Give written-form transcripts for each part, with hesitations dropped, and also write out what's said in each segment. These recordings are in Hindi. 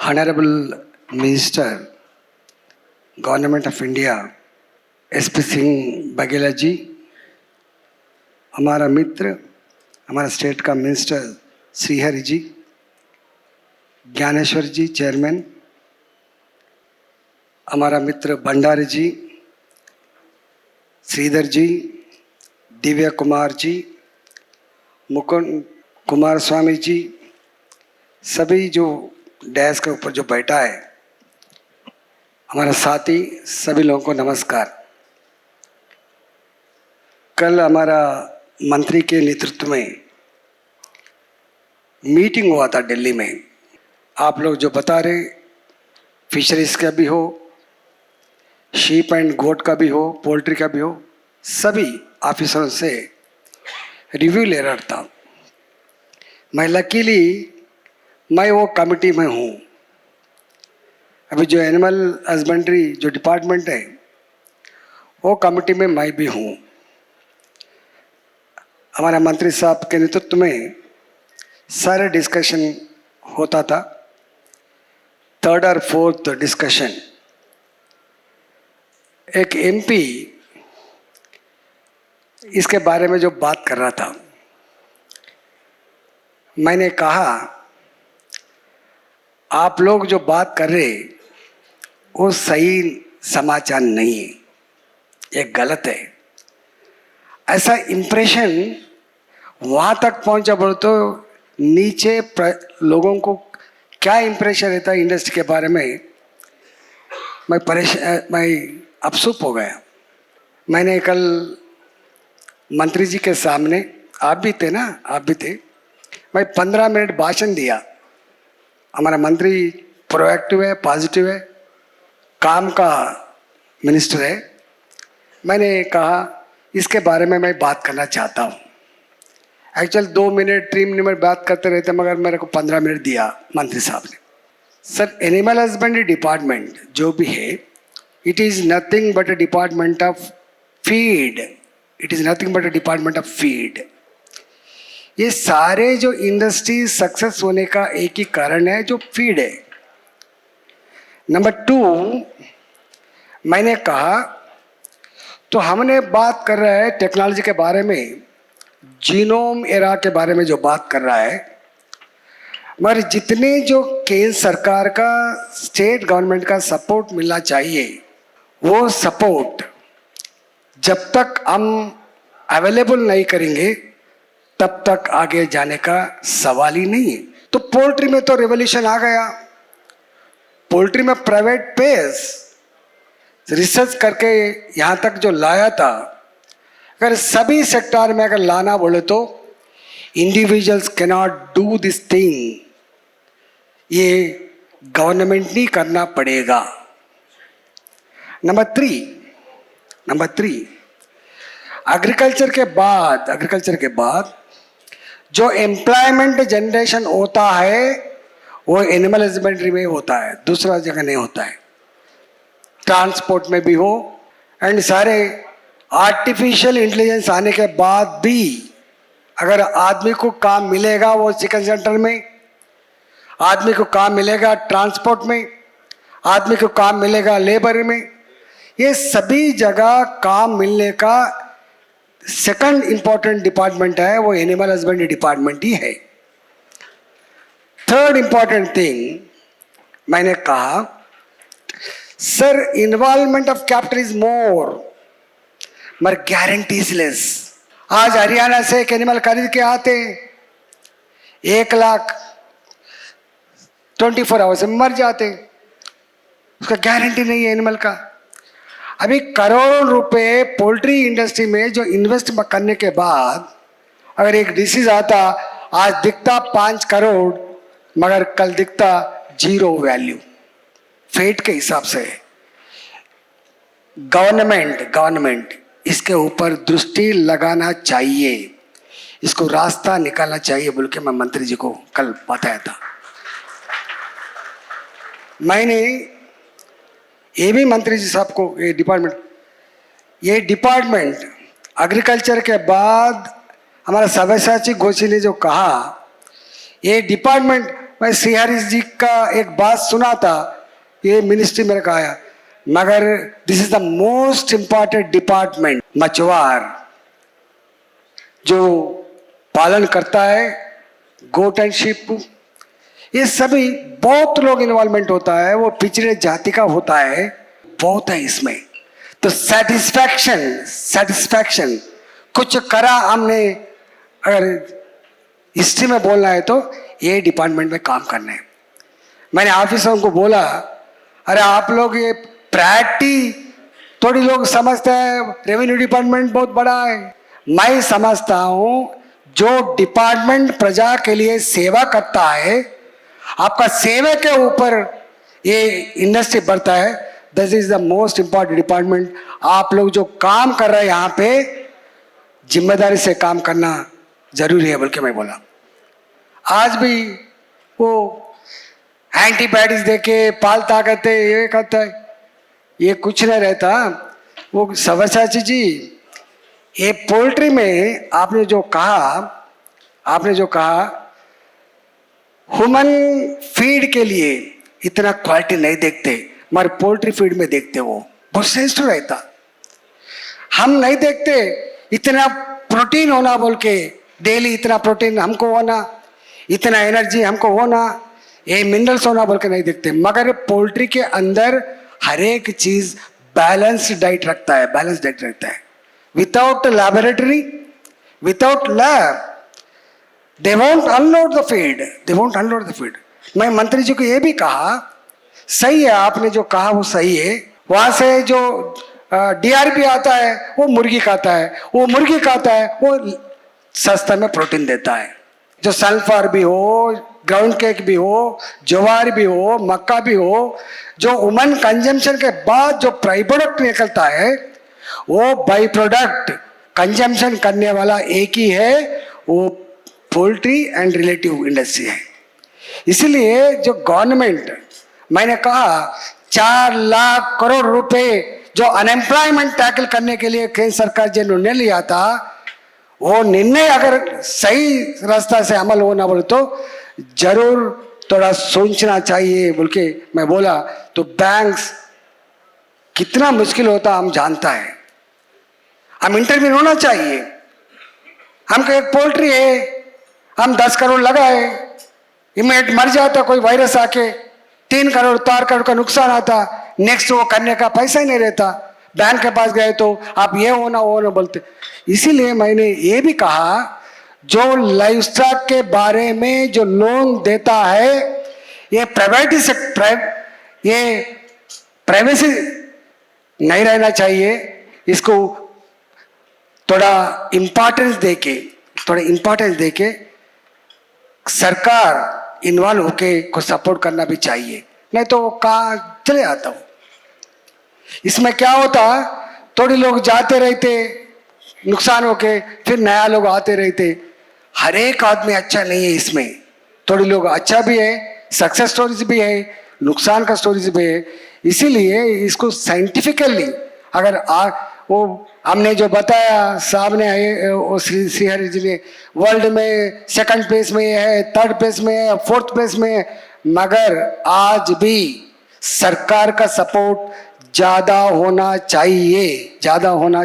Honorable Minister, Government of India, SP Singh Baghela जी, हमारा मित्र, हमारा स्टेट का मिनिस्टर श्रीहरि जी, ज्ञानेश्वर जी चेयरमैन, हमारा मित्र भंडारी जी, श्रीधर जी, दिव्या कुमार जी, मुकुंद कुमार स्वामी जी, सभी जो डैश के ऊपर जो बैठा है, हमारा साथी, सभी लोगों को नमस्कार। कल हमारा मंत्री के नेतृत्व में मीटिंग हुआ था दिल्ली में। आप लोग जो बता रहे, फिशरीज का भी हो, शीप एंड गोट का भी हो, पोल्ट्री का भी हो, सभी ऑफिसरों से रिव्यू ले रहा था। मैं लकीली मैं वो कमिटी में हूँ। अभी जो एनिमल हस्बेंड्री जो डिपार्टमेंट है, वो कमिटी में मैं भी हूँ। हमारा मंत्री साहब के नेतृत्व में सारे डिस्कशन होता था। थर्ड और फोर्थ डिस्कशन, एक एमपी इसके बारे में जो बात कर रहा था, मैंने कहा आप लोग जो बात कर रहे वो सही समाचार नहीं है, ये गलत है। ऐसा इम्प्रेशन वहाँ तक पहुँचा बोलो तो नीचे लोगों को क्या इम्प्रेशन रहता है इंडस्ट्री के बारे में, मैं अफसोस हो गया। मैंने कल मंत्री जी के सामने, आप भी थे ना, आप भी थे, मैं 15 मिनट भाषण दिया। हमारा मंत्री प्रोएक्टिव है, पॉजिटिव है, काम का मिनिस्टर है। मैंने कहा इसके बारे में मैं बात करना चाहता हूँ। एक्चुअल 2 मिनट 3 मिनट बात करते रहते, मगर मेरे को 15 मिनट दिया मंत्री साहब ने। सर, एनिमल हस्बेंड्री डिपार्टमेंट जो भी है, it is nothing but a department of feed. It is nothing but a department of feed. ये सारे जो इंडस्ट्री सक्सेस होने का एक ही कारण है, जो फीड है। नंबर 2, मैंने कहा तो हमने बात कर रहा है टेक्नोलॉजी के बारे में, जीनोम एरा के बारे में जो बात कर रहा है, मगर जितने जो केंद्र सरकार का, स्टेट गवर्नमेंट का सपोर्ट मिलना चाहिए, वो सपोर्ट जब तक हम अवेलेबल नहीं करेंगे तब तक आगे जाने का सवाल ही नहीं है। तो पोल्ट्री में तो रेवोल्यूशन आ गया। पोल्ट्री में प्राइवेट पेस रिसर्च करके यहाँ तक जो लाया था, अगर सभी सेक्टर में अगर लाना बोले तो individuals can not do this thing, ये गवर्नमेंट नहीं करना पड़ेगा। नंबर 3, एग्रीकल्चर के बाद जो एम्प्लॉयमेंट जनरेशन होता है वो एनिमल हस्बेंड्री में होता है, दूसरा जगह नहीं होता है। ट्रांसपोर्ट में भी हो, एंड सारे आर्टिफिशियल इंटेलिजेंस आने के बाद भी अगर आदमी को काम मिलेगा वो चिकन सेंटर में, आदमी को काम मिलेगा ट्रांसपोर्ट में, आदमी को काम मिलेगा लेबर में, ये सभी जगह काम मिलने का सेकंड इंपॉर्टेंट डिपार्टमेंट है वो एनिमल हस्बेंड्री डिपार्टमेंट ही है। थर्ड इंपॉर्टेंट थिंग, मैंने कहा sir involvement of capital is more, मगर गारंटी इज लेस। आज हरियाणा से एक एनिमल खरीद के आते 1,24 आवर्स में मर जाते, उसका गारंटी नहीं है एनिमल का। अभी करोड़ों रुपए पोल्ट्री इंडस्ट्री में जो इन्वेस्ट करने के बाद अगर एक डिसीज आता, आज दिखता 5 करोड़, मगर कल दिखता 0 वैल्यू फेट के हिसाब से। गवर्नमेंट इसके ऊपर दृष्टि लगाना चाहिए, इसको रास्ता निकालना चाहिए बोल के मैं मंत्री जी को कल बताया था। मैंने ये भी मंत्री जी साहब को ये डिपार्टमेंट एग्रीकल्चर के बाद हमारा सव्यसाची घोषी ने जो कहा, ये डिपार्टमेंट मैं श्रीहरि जी का एक बात सुना था, ये मिनिस्ट्री मेरे का आया, मगर this is the most important department. मछुआर जो पालन करता है गोट एंड शिप, ये सभी बहुत लोग इन्वॉल्वमेंट होता है, वो पिछड़े जाति का होता है, बहुत है इसमें। तो सेटिस्फैक्शन कुछ करा हमने, अगर हिस्ट्री में बोलना है तो ये डिपार्टमेंट में काम करना है। मैंने ऑफिसरों को बोला, अरे आप लोग ये प्रायोरिटी थोड़ी लोग समझते हैं, रेवेन्यू डिपार्टमेंट बहुत बड़ा है। मैं समझता हूँ जो डिपार्टमेंट प्रजा के लिए सेवा करता है, आपका सेवा के ऊपर ये इंडस्ट्री बढ़ता है, this is the most important department. आप लोग जो काम कर रहे हैं यहाँ पे, जिम्मेदारी से काम करना जरूरी है, बल्कि मैं बोला। आज भी वो एंटीबायोटिक्स देके पालता कहते, ये कहता है, ये कुछ नहीं रहता। वो सव्यसाची जी, ये पोल्ट्री में आपने जो कहा ह्यूमन फीड के लिए इतना क्वालिटी नहीं देखते, मगर पोल्ट्री फीड में देखते, वो बहुत सेंसिटिव रहता। हम नहीं देखते इतना प्रोटीन होना बोल के, डेली इतना प्रोटीन हमको होना, इतना एनर्जी हमको होना, ये मिनरल्स होना बोल के नहीं देखते। मगर पोल्ट्री के अंदर हर एक चीज बैलेंस्ड डाइट रखता है। Without laboratory, without lab, they won't unload the feed. मैं मंत्री जी को ये भी कहा, सही है आपने जो कहा वो सही है, वहां से जो डीआरपी आता है वो मुर्गी खाता है, वो सस्ता में प्रोटीन देता है। जो सल्फर भी हो, ग्राउंड केक भी हो, ज्वार भी हो, मक्का भी हो, जो ह्यूमन कंजम्पशन के बाद जो बाई प्रोडक्ट निकलता है, वो बाई प्रोडक्ट कंजम्पशन करने वाला एक ही है, वो पोल्ट्री एंड रिलेटिव इंडस्ट्री है। इसलिए जो गवर्नमेंट, मैंने कहा 4 लाख करोड़ रुपए जो अनएम्प्लॉयमेंट टैकल करने के लिए केंद्र सरकार जो निर्णय लिया था, वो निर्णय अगर सही रास्ता से अमल होना बोले तो जरूर थोड़ा सोचना चाहिए बोल के मैं बोला। तो बैंक्स कितना मुश्किल होता हम जानता है, हम इंटरव्यू होना चाहिए। हमको एक पोल्ट्री है, हम 10 करोड़ लगाए, इमीडिएट मर जाता कोई वायरस आके, 3 करोड़ 4 करोड़ का नुकसान आता, नेक्स्ट वो करने का पैसा ही नहीं रहता। बैंक के पास गए तो आप ये होना वो ना बोलते। इसीलिए मैंने ये भी कहा, जो लाइव स्टॉक के बारे में जो लोन देता है, ये प्राइवेसी नहीं रहना चाहिए, इसको थोड़ा इम्पोर्टेंस देके सरकार इन्वॉल्व होके को सपोर्ट करना भी चाहिए, नहीं तो कहाँ चले आता हूँ। इसमें क्या होता, थोड़ी लोग जाते रहते नुकसान होके, फिर नया लोग आते रहते। हर एक आदमी अच्छा नहीं है इसमें, थोड़ी लोग अच्छा भी है, सक्सेस स्टोरीज भी है, नुकसान का स्टोरीज भी है। इसीलिए इसको साइंटिफिकली अगर वो हमने जो बताया साहब ने, वो श्रीहरि जी ने, वर्ल्ड में 2nd प्लेस में है, 3rd प्लेस में है, 4th प्लेस में है, मगर आज भी सरकार का सपोर्ट ज्यादा होना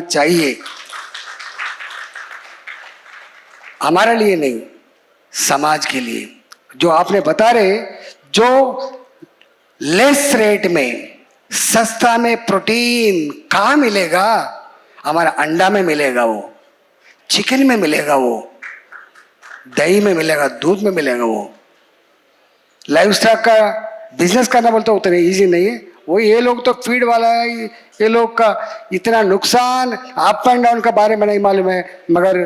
चाहिए। हमारे लिए नहीं, समाज के लिए। जो आपने बता रहे, जो लेस रेट में सस्ता में प्रोटीन कहाँ मिलेगा? हमारा अंडा में मिलेगा, वो चिकन में मिलेगा, वो दही में मिलेगा, दूध में मिलेगा। वो लाइव स्टॉक का बिजनेस करना बोलते उतना इजी नहीं है। वो ये लोग तो फीड वाला है, ये लोग का इतना नुकसान अप एंड डाउन का बारे में नहीं मालूम है, मगर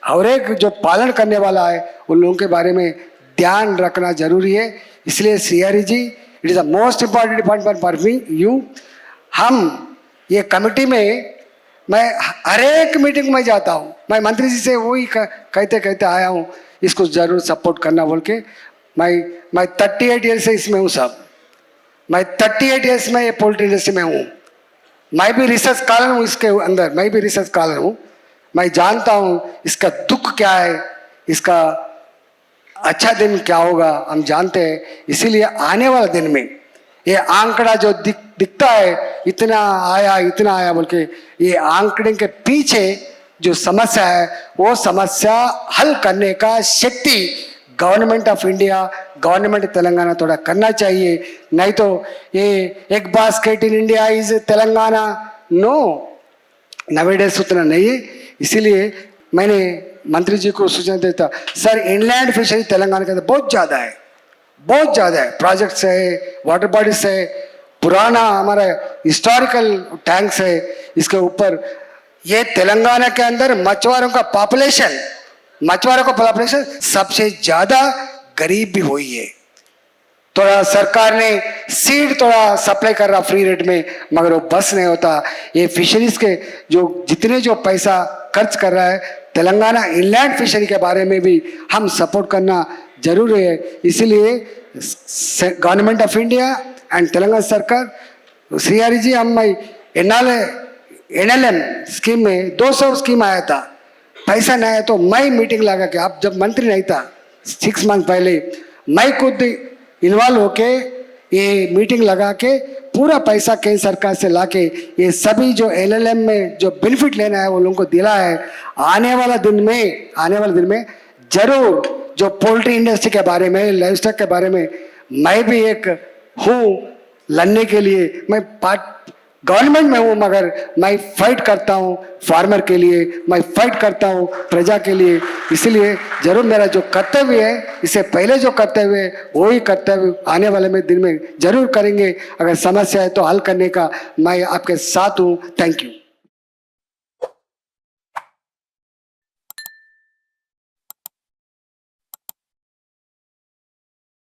हर एक जो पालन करने वाला है उन लोगों के बारे में ध्यान रखना जरूरी है। इसलिए Shrihari ji, it is the most important department for me you. हम ये कमेटी में, मैं हर एक मीटिंग में जाता हूँ, मैं मंत्री जी से वही कहते आया हूँ, इसको जरूर सपोर्ट करना बोल के। मैं 38 ईयर से इसमें हूँ साहब, मैं 38 ईयर्स में ये पोल्ट्री इंडस्ट्री में हूँ। मैं भी रिसर्च स्कॉलर हूँ इसके अंदर, मैं भी रिसर्च स्कॉलर हूँ। मैं जानता हूँ इसका दुख क्या है, इसका अच्छा दिन क्या होगा हम जानते हैं। इसीलिए आने वाले दिन में ये आंकड़ा जो दिखता है इतना आया बोल के, ये आंकड़े के पीछे जो समस्या है वो समस्या हल करने का शक्ति government of India, government Telangana थोड़ा करना चाहिए। नहीं तो ये एक basket in India is Telangana, no, नवेडेस उतना नहीं है। इसीलिए मैंने मंत्री जी को सूचना देता, सर इनलैंड फिशरी तेलंगाना के अंदर बहुत ज़्यादा है, प्रोजेक्ट्स है, वाटर बॉडीज है, पुराना हमारा हिस्टोरिकल टैंक्स है। इसके ऊपर ये तेलंगाना के अंदर मछुआरों का पॉपुलेशन सबसे ज़्यादा गरीब भी हुई है। थोड़ा सरकार ने सीड थोड़ा सप्लाई कर रहा फ्री रेट में, मगर वो बस नहीं होता। ये फिशरीज के जो पैसा खर्च कर रहा है, तेलंगाना इनलैंड फिशरी के बारे में भी हम सपोर्ट करना जरूरी है। इसीलिए government of India and Telangana सरकार, श्री हरि जी, हम NLM स्कीम में 200 स्कीम आया था, पैसा नहीं आया तो मैं मीटिंग लगा के, आप जब मंत्री नहीं था 6 मंथ पहले, मैं खुद इन्वॉल्व होके ये मीटिंग लगा के पूरा पैसा केंद्र सरकार से लाके ये सभी जो LLM में जो बेनिफिट लेना है वो लोगों को दिला है। आने वाला दिन में जरूर जो पोल्ट्री इंडस्ट्री के बारे में, लाइव स्टॉक के बारे में मैं भी एक हूँ लड़ने के लिए। मैं गवर्नमेंट में हूँ, मगर मैं फाइट करता हूँ फार्मर के लिए, मैं फाइट करता हूँ प्रजा के लिए। इसलिए जरूर मेरा जो कर्तव्य है, इससे पहले जो कर्तव्य है वही कर्तव्य आने वाले में दिन में जरूर करेंगे। अगर समस्या है तो हल करने का मैं आपके साथ हूँ। Thank you.